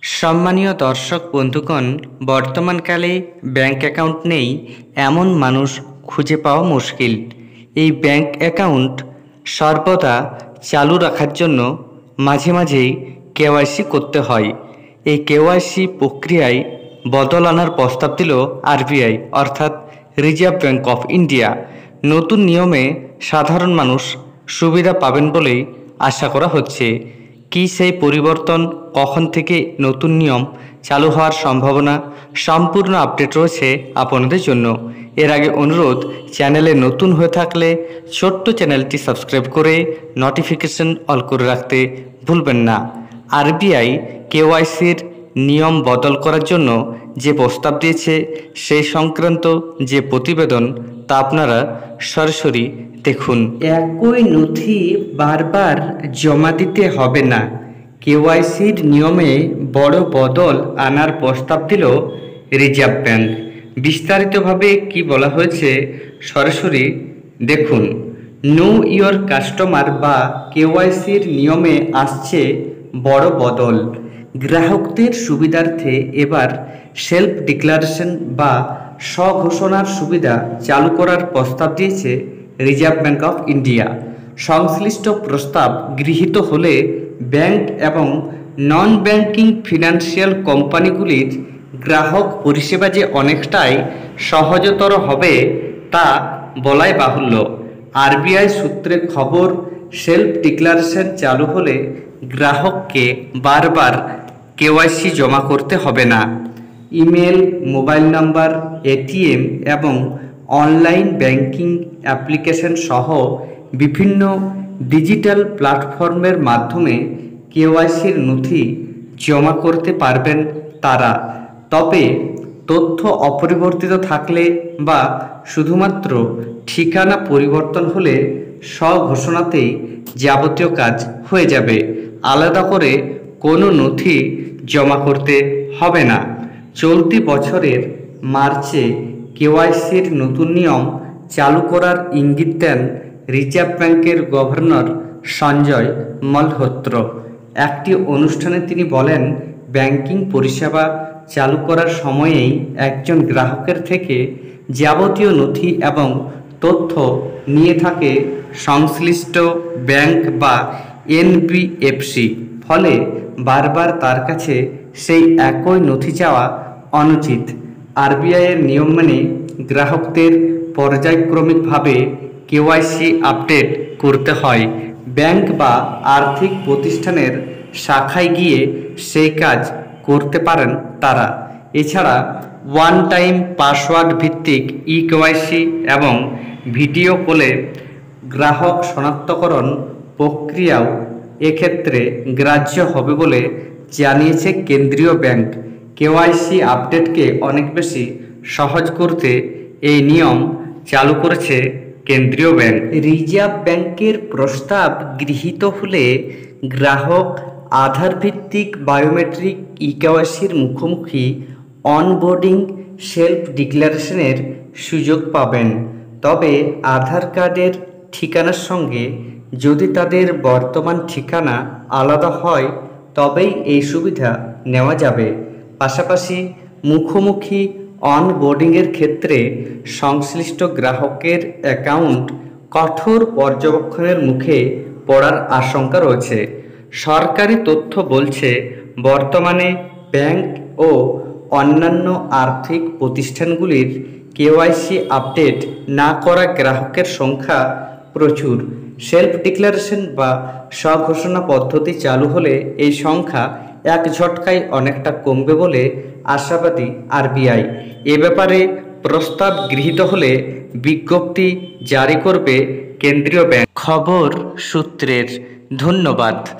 সম্মানীয় দর্শক বন্ধুগণ, বর্তমানকালে ব্যাংক অ্যাকাউন্ট নেই এমন মানুষ খুঁজে পাওয়া মুশকিল। এই ব্যাংক অ্যাকাউন্ট সর্বদা চালু রাখার জন্য মাঝে মাঝেই কেওয়াইসি করতে হয়। এই কেওয়াইসি প্রক্রিয়ায় বদল আনার প্রস্তাব দিল আরবিআই অর্থাৎ রিজার্ভ ব্যাঙ্ক অফ ইন্ডিয়া। নতুন নিয়মে সাধারণ মানুষ সুবিধা পাবেন বলেই আশা করা হচ্ছে। কি সেই পরিবর্তন, কখন থেকে নতুন নিয়ম চালু হওয়ার সম্ভাবনা, সম্পূর্ণ আপডেট রয়েছে আপনাদের জন্য। এর আগে অনুরোধ, চ্যানেলে নতুন হয়ে থাকলে ছোট্ট চ্যানেলটি সাবস্ক্রাইব করে নোটিফিকেশন অল করে রাখতে ভুলবেন না। আরবিআই কেওয়াইসির নিয়ম বদল করার জন্য যে প্রস্তাব দিয়েছে সেই সংক্রান্ত যে প্রতিবেদন তা আপনারা সরাসরি দেখুন। একই নথি বারবার জমা দিতে হবে না, কেওয়াইসির নিয়মে বড় বদল আনার প্রস্তাব দিল রিজার্ভ ব্যাংক। বিস্তারিতভাবে কি বলা হয়েছে সরাসরি দেখুন। নো ইওর কাস্টমার বা কেওয়াইসির নিয়মে আসছে বড় বদল। গ্রাহকদের সুবিধার্থে এবার সেলফ ডিক্লারেশন বা স্বঘোষণার সুবিধা চালু করার প্রস্তাব দিয়েছে রিজার্ভ ব্যাঙ্ক অফ ইন্ডিয়া। সংশ্লিষ্ট প্রস্তাব গৃহীত হলে ব্যাংক এবং নন ব্যাংকিং ফিনান্সিয়াল কোম্পানিগুলির গ্রাহক পরিষেবা যে অনেকটাই সহজতর হবে তা বলাই বাহুল্য। আরবিআই সূত্রে খবর, সেলফ ডিক্লারেশন চালু হলে গ্রাহককে বারবার কেওয়াইসি জমা করতে হবে না। ইমেল, মোবাইল নাম্বার, এটিএম এবং অনলাইন ব্যাংকিং অ্যাপ্লিকেশন সহ বিভিন্ন ডিজিটাল প্ল্যাটফর্মের মাধ্যমে কেওয়াইসির নথি জমা করতে পারবেন তারা। তবে তথ্য অপরিবর্তিত থাকলে বা শুধুমাত্র ঠিকানা পরিবর্তন হলে স্বঘোষণাতেই যাবতীয় কাজ হয়ে যাবে। আলাদা করে কোনো নথি জমা করতে হবে না। চলতি বছরের মার্চে কেওয়াইসির নতুন নিয়ম চালু করার ইঙ্গিত দেন রিজার্ভ ব্যাংকের গভর্নর সঞ্জয় মালহোত্র। একটি অনুষ্ঠানে তিনি বলেন, ব্যাংকিং পরিষেবা চালু করার সময়েই একজন গ্রাহকের থেকে যাবতীয় নথি এবং তথ্য নিয়ে থাকে সংশ্লিষ্ট ব্যাংক বা এনবিএফসি। ফলে বারবার তার কাছে সেই একই নথি চাওয়া অনুচিত। আরবিআইয়ের নিয়ম মেনে গ্রাহকদের পর্যায়ক্রমিকভাবে কেওয়াইসি আপডেট করতে হয়। ব্যাংক বা আর্থিক প্রতিষ্ঠানের শাখায় গিয়ে সেই কাজ করতে পারেন তারা। এছাড়া ওয়ান টাইম পাসওয়ার্ড ভিত্তিক ই কেওয়াইসি এবং ভিডিও কলে গ্রাহক শনাক্তকরণ প্রক্রিয়াও এক্ষেত্রে গ্রাহ্য হবে বলে জানিয়েছে কেন্দ্রীয় ব্যাংক। কেওয়াইসি আপডেটকে অনেক বেশি সহজ করতে এই নিয়ম চালু করেছে কেন্দ্রীয় ব্যাংক। রিজার্ভ ব্যাংকের প্রস্তাব গৃহীত হলে গ্রাহক আধার ভিত্তিক বায়োমেট্রিক ই কেওয়াইসির মুখোমুখি অনবোর্ডিং সেলফ ডিক্লারেশনের সুযোগ পাবেন। তবে আধার কার্ডের ঠিকানার সঙ্গে যদি তাদের বর্তমান ঠিকানা আলাদা হয় তবেই এই সুবিধা নেওয়া যাবে। পাশাপাশি মুখোমুখি অনবোর্ডিংয়ের ক্ষেত্রে সংশ্লিষ্ট গ্রাহকের অ্যাকাউন্ট কঠোর পর্যবেক্ষণের মুখে পড়ার আশঙ্কা রয়েছে। সরকারি তথ্য বলছে, বর্তমানে ব্যাংক ও অন্যান্য আর্থিক প্রতিষ্ঠানগুলির কেওয়াইসি আপডেট না করা গ্রাহকের সংখ্যা প্রচুর। সেলফ ডিক্লারেশন বা স্বঘোষণা পদ্ধতি চালু হলে এই সংখ্যা এক ঝটকায় অনেকটা কমবে বলে আশাবাদী আরবিআই। এ ব্যাপারে প্রস্তাব গৃহীত হলে বিজ্ঞপ্তি জারি করবে কেন্দ্রীয় ব্যাংক। খবর সূত্রের ধন্যবাদ।